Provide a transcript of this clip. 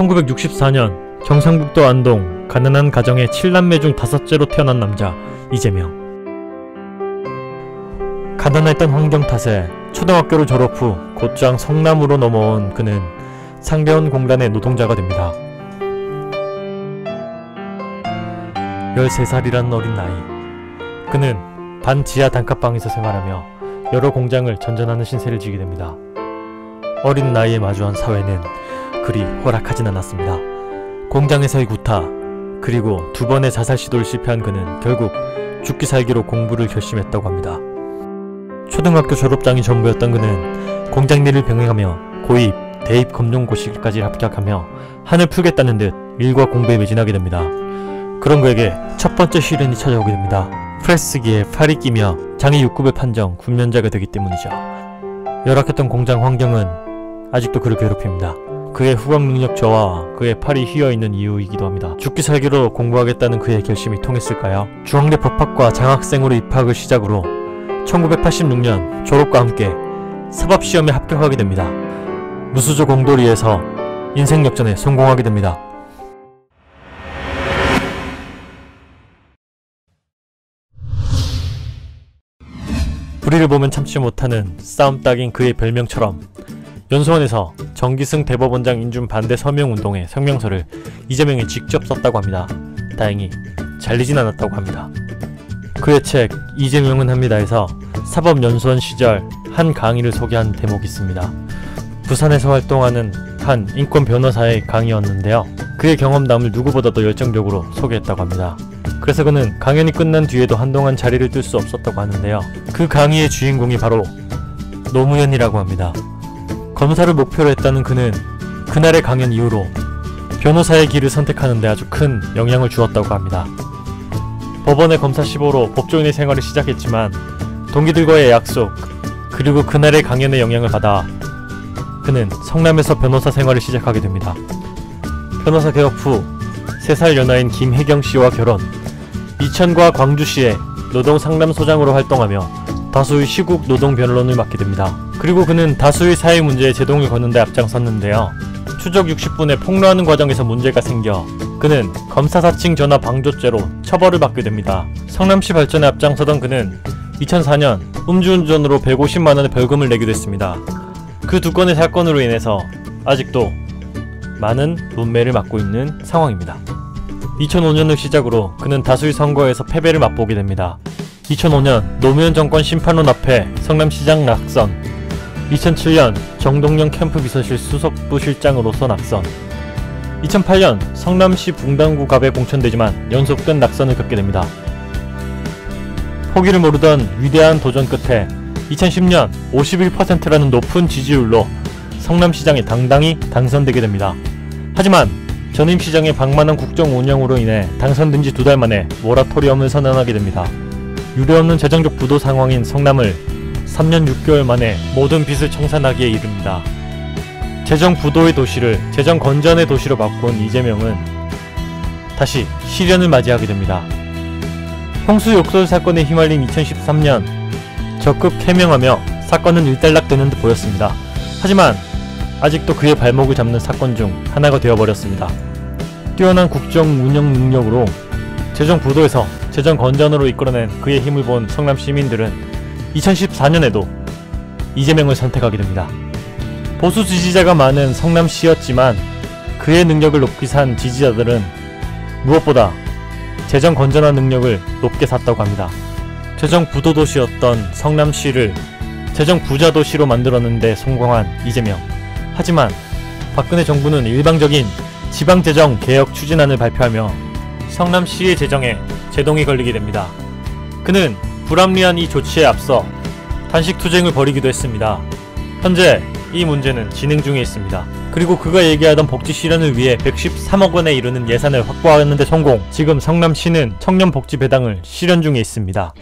1964년 경상북도 안동 가난한 가정의 7남매 중 5째로 태어난 남자 이재명. 가난했던 환경 탓에 초등학교를 졸업 후 곧장 성남으로 넘어온 그는 상대원 공단의 노동자가 됩니다. 13살이라는 어린 나이, 그는 반지하 단칸방에서 생활하며 여러 공장을 전전하는 신세를 지게 됩니다. 어린 나이에 마주한 사회는 그리 허락하진 않았습니다. 공장에서의 구타, 그리고 2번의 자살 시도를 실패한 그는 결국 죽기 살기로 공부를 결심했다고 합니다. 초등학교 졸업장이 전부였던 그는 공장 일을 병행하며 고입, 대입 검정고시까지 합격하며 한을 풀겠다는 듯 일과 공부에 매진하게 됩니다. 그런 그에게 첫 번째 시련이 찾아오게 됩니다. 프레스기에 팔이 끼며 장애 6급을 판정 군면제가 되기 때문이죠. 열악했던 공장 환경은 아직도 그를 괴롭힙니다. 그의 후학 능력 저하와 그의 팔이 휘어있는 이유이기도 합니다. 죽기 살기로 공부하겠다는 그의 결심이 통했을까요? 중앙대 법학과 장학생으로 입학을 시작으로 1986년 졸업과 함께 사법시험에 합격하게 됩니다. 무수조 공돌이에서 인생 역전에 성공하게 됩니다. 불의를 보면 참지 못하는 싸움 딱인 그의 별명처럼 연수원에서 정기승 대법원장 인준 반대 서명운동의 성명서를 이재명이 직접 썼다고 합니다. 다행히 잘리진 않았다고 합니다. 그의 책 이재명은 합니다에서 사법연수원 시절 한 강의를 소개한 대목이 있습니다. 부산에서 활동하는 한 인권 변호사의 강의였는데요. 그의 경험담을 누구보다도 열정적으로 소개했다고 합니다. 그래서 그는 강연이 끝난 뒤에도 한동안 자리를 뜰 수 없었다고 하는데요. 그 강의의 주인공이 바로 노무현이라고 합니다. 검사를 목표로 했다는 그는 그날의 강연 이후로 변호사의 길을 선택하는 데 아주 큰 영향을 주었다고 합니다. 법원의 검사 15로 법조인의 생활을 시작했지만 동기들과의 약속, 그리고 그날의 강연의 영향을 받아 그는 성남에서 변호사 생활을 시작하게 됩니다. 변호사 개업 후 3살 연하인 김혜경씨와 결혼, 이천과 광주시의 노동상담소장으로 활동하며 다수의 시국 노동변론을 맡게 됩니다. 그리고 그는 다수의 사회 문제에 제동을 거는 데 앞장섰는데요. 추적 60분에 폭로하는 과정에서 문제가 생겨 그는 검사사칭 전화 방조죄로 처벌을 받게 됩니다. 성남시 발전에 앞장서던 그는 2004년 음주운전으로 150만원의 벌금을 내기도 했습니다. 그 2건의 사건으로 인해서 아직도 많은 문매를 맞고 있는 상황입니다. 2005년을 시작으로 그는 다수의 선거에서 패배를 맛보게 됩니다. 2005년 노무현 정권 심판원 앞에 성남시장 낙선, 2007년 정동영 캠프 비서실 수석부실장으로서 낙선, 2008년 성남시 붕당구 갑에 공천되지만 연속된 낙선을 겪게 됩니다. 포기를 모르던 위대한 도전 끝에 2010년 51%라는 높은 지지율로 성남시장에 당당히 당선되게 됩니다. 하지만 전임시장의 방만한 국정 운영으로 인해 당선된 지 2달 만에 모라토리엄을 선언하게 됩니다. 유례없는 재정적 부도 상황인 성남을 3년 6개월 만에 모든 빚을 청산하기에 이릅니다. 재정 부도의 도시를 재정 건전의 도시로 바꾼 이재명은 다시 시련을 맞이하게 됩니다. 홍수 욕설 사건에 휘말린 2013년 적극 해명하며 사건은 일단락되는 듯 보였습니다. 하지만 아직도 그의 발목을 잡는 사건 중 하나가 되어버렸습니다. 뛰어난 국정 운영 능력으로 재정 부도에서 재정 건전으로 이끌어낸 그의 힘을 본 성남 시민들은 2014년에도 이재명을 선택하게 됩니다. 보수 지지자가 많은 성남시였지만 그의 능력을 높이 산 지지자들은 무엇보다 재정 건전화 능력을 높게 샀다고 합니다. 재정 부도 도시였던 성남시를 재정 부자 도시로 만들었는데 성공한 이재명. 하지만 박근혜 정부는 일방적인 지방재정 개혁 추진안을 발표하며 성남시의 재정에 제동이 걸리게 됩니다. 그는 불합리한 이 조치에 앞서 단식 투쟁을 벌이기도 했습니다. 현재 이 문제는 진행 중에 있습니다. 그리고 그가 얘기하던 복지 실현을 위해 113억 원에 이르는 예산을 확보하는 데 성공. 지금 성남시는 청년복지 배당을 실현 중에 있습니다.